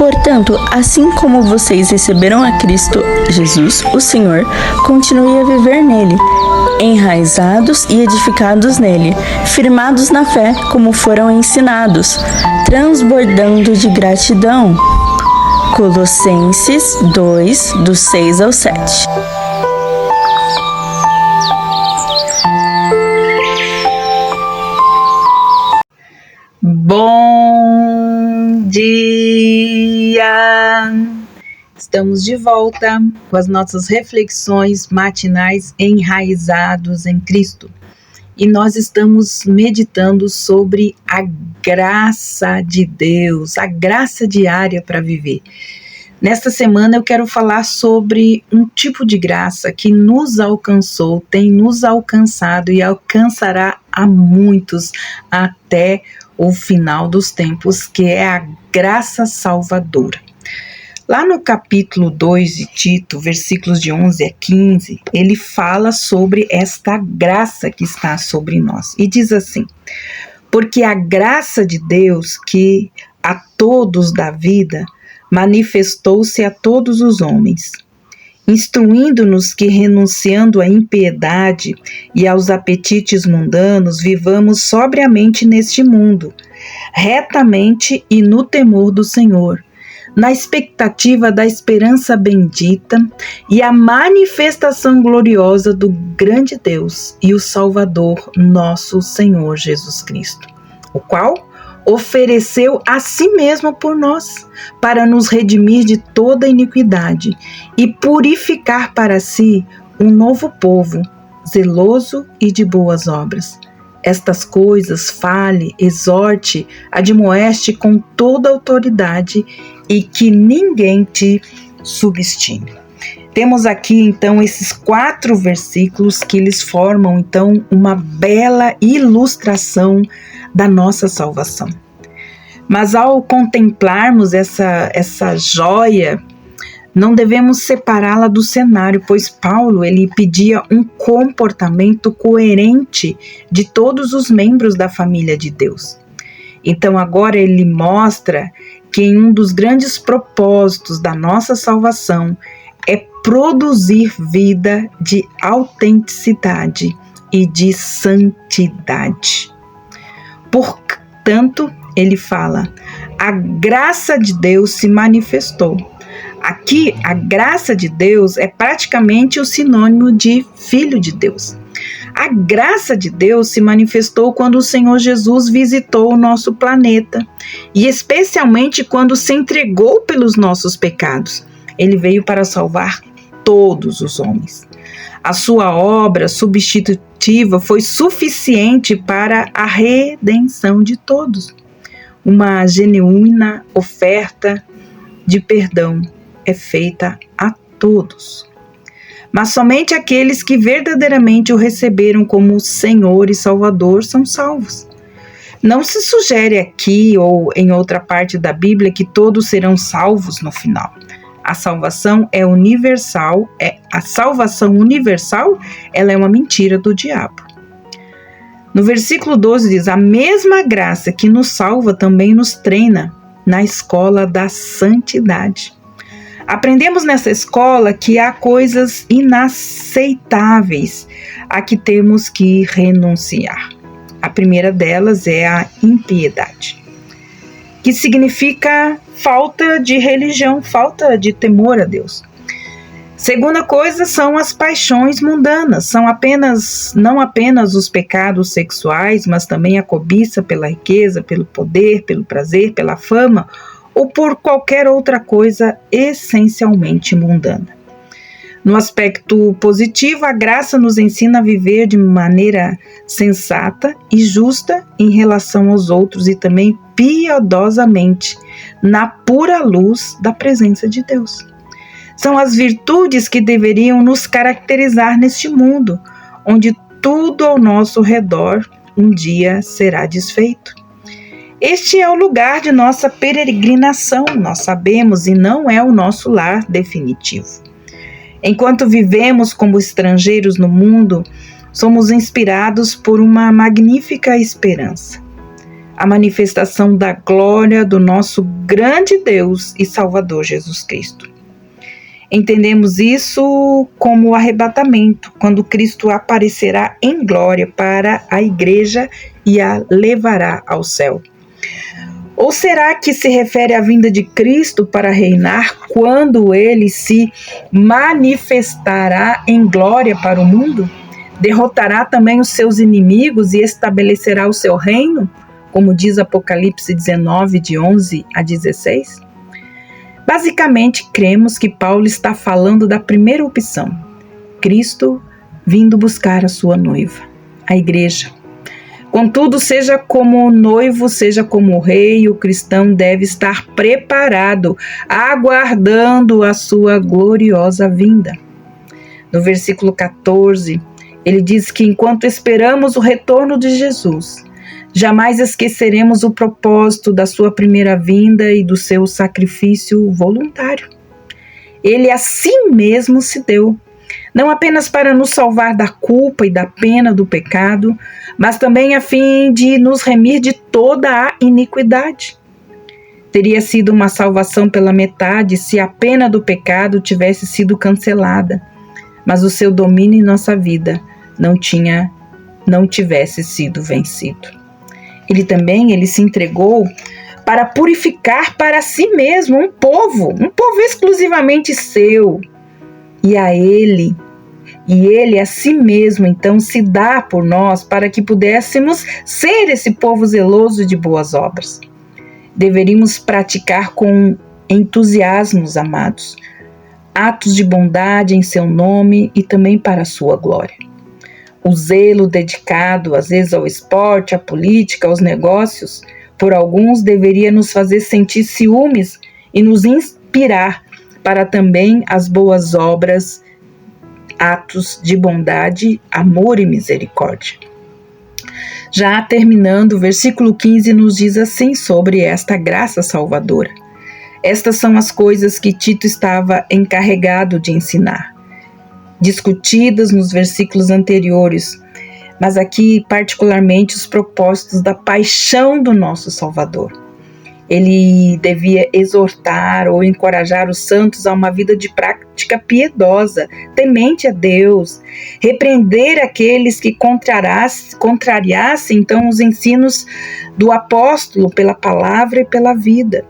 Portanto, assim como vocês receberam a Cristo Jesus, o Senhor, continue a viver nele, enraizados e edificados nele, firmados na fé como foram ensinados, transbordando de gratidão. Colossenses 2, do 6 ao 7. Bom dia! Estamos de volta com as nossas reflexões matinais enraizados em Cristo. E nós estamos meditando sobre a graça de Deus, a graça diária para viver. Nesta semana eu quero falar sobre um tipo de graça que nos alcançou, tem nos alcançado e alcançará a muitos até o final dos tempos, que é a graça salvadora. Lá no capítulo 2 de Tito, versículos de 11 a 15, ele fala sobre esta graça que está sobre nós. E diz assim: porque a graça de Deus que a todos dá vida, manifestou-se a todos os homens, instruindo-nos que, renunciando à impiedade e aos apetites mundanos, vivamos sobriamente neste mundo, retamente e no temor do Senhor, na expectativa da esperança bendita e a manifestação gloriosa do grande Deus e o Salvador, nosso Senhor Jesus Cristo, o qual ofereceu a si mesmo por nós, para nos redimir de toda iniquidade e purificar para si um novo povo, zeloso e de boas obras. Estas coisas fale, exorte, admoeste com toda autoridade e que ninguém te subestime. Temos aqui então esses 4 versículos que eles formam então uma bela ilustração da nossa salvação. Mas ao contemplarmos essa joia, não devemos separá-la do cenário, pois Paulo ele pedia um comportamento coerente de todos os membros da família de Deus. Então agora ele mostra que um dos grandes propósitos da nossa salvação é produzir vida de autenticidade e de santidade. Portanto, ele fala, a graça de Deus se manifestou. Aqui, a graça de Deus é praticamente o sinônimo de filho de Deus. A graça de Deus se manifestou quando o Senhor Jesus visitou o nosso planeta e especialmente quando se entregou pelos nossos pecados. Ele veio para salvar todos os homens. A sua obra substitutiva foi suficiente para a redenção de todos. Uma genuína oferta de perdão é feita a todos. Mas somente aqueles que verdadeiramente o receberam como Senhor e Salvador são salvos. Não se sugere aqui ou em outra parte da Bíblia que todos serão salvos no final. A salvação é universal, ela é uma mentira do diabo. No versículo 12 diz, a mesma graça que nos salva também nos treina na escola da santidade. Aprendemos nessa escola que há coisas inaceitáveis a que temos que renunciar. A primeira delas é a impiedade, que significa falta de religião, falta de temor a Deus. Segunda coisa são as paixões mundanas, não apenas os pecados sexuais, mas também a cobiça pela riqueza, pelo poder, pelo prazer, pela fama ou por qualquer outra coisa essencialmente mundana. No aspecto positivo, a graça nos ensina a viver de maneira sensata e justa em relação aos outros e também piedosamente na pura luz da presença de Deus. São as virtudes que deveriam nos caracterizar neste mundo, onde tudo ao nosso redor um dia será desfeito. Este é o lugar de nossa peregrinação, nós sabemos, e não é o nosso lar definitivo. Enquanto vivemos como estrangeiros no mundo, somos inspirados por uma magnífica esperança. a manifestação da glória do nosso grande Deus e Salvador Jesus Cristo. Entendemos isso como o arrebatamento, quando Cristo aparecerá em glória para a igreja e a levará ao céu. Ou será que se refere à vinda de Cristo para reinar quando ele se manifestará em glória para o mundo? Derrotará também os seus inimigos e estabelecerá o seu reino, como diz Apocalipse 19, de 11 a 16? Basicamente, cremos que Paulo está falando da primeira opção, Cristo vindo buscar a sua noiva, a igreja. Contudo, seja como o noivo, seja como o rei, o cristão deve estar preparado, aguardando a sua gloriosa vinda. No versículo 14, ele diz que enquanto esperamos o retorno de Jesus, jamais esqueceremos o propósito da sua primeira vinda e do seu sacrifício voluntário. Ele a si mesmo se deu, não apenas para nos salvar da culpa e da pena do pecado, mas também a fim de nos remir de toda a iniquidade. Teria sido uma salvação pela metade se a pena do pecado tivesse sido cancelada, mas o seu domínio em nossa vida não tivesse sido vencido. Ele se entregou para purificar para si mesmo um povo exclusivamente seu. E ele a si mesmo, então, se dá por nós para que pudéssemos ser esse povo zeloso de boas obras. Deveríamos praticar com entusiasmo, amados, atos de bondade em seu nome e também para a sua glória. O zelo dedicado, às vezes, ao esporte, à política, aos negócios, por alguns deveria nos fazer sentir ciúmes e nos inspirar para também as boas obras, atos de bondade, amor e misericórdia. Já terminando, o versículo 15 nos diz assim sobre esta graça salvadora. Estas são as coisas que Tito estava encarregado de ensinar, discutidas nos versículos anteriores, mas aqui particularmente os propósitos da paixão do nosso Salvador. Ele devia exortar ou encorajar os santos a uma vida de prática piedosa, temente a Deus, repreender aqueles que contrariassem então os ensinos do apóstolo pela palavra e pela vida.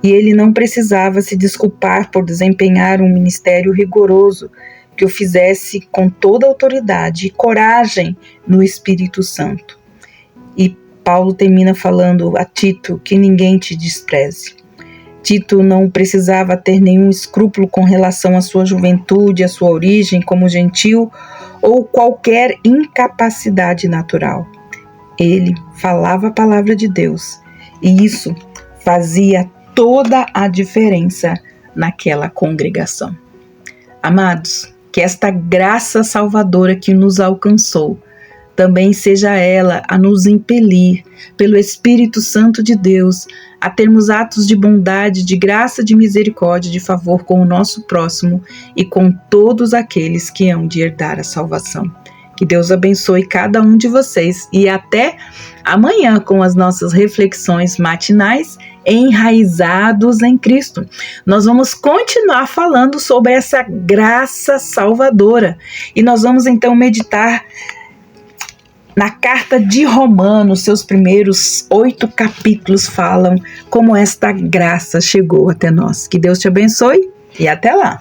E ele não precisava se desculpar por desempenhar um ministério rigoroso, que o fizesse com toda autoridade e coragem no Espírito Santo. E Paulo termina falando a Tito que ninguém te despreze. Tito não precisava ter nenhum escrúpulo com relação à sua juventude, à sua origem como gentil ou qualquer incapacidade natural. Ele falava a palavra de Deus e isso fazia toda a diferença naquela congregação. Amados, que esta graça salvadora que nos alcançou também seja ela a nos impelir, pelo Espírito Santo de Deus, a termos atos de bondade, de graça, de misericórdia, de favor com o nosso próximo e com todos aqueles que hão de herdar a salvação. Que Deus abençoe cada um de vocês e até amanhã com as nossas reflexões matinais enraizados em Cristo. Nós vamos continuar falando sobre essa graça salvadora e nós vamos então meditar na carta de Romanos. Seus primeiros 8 capítulos falam como esta graça chegou até nós. Que Deus te abençoe e até lá!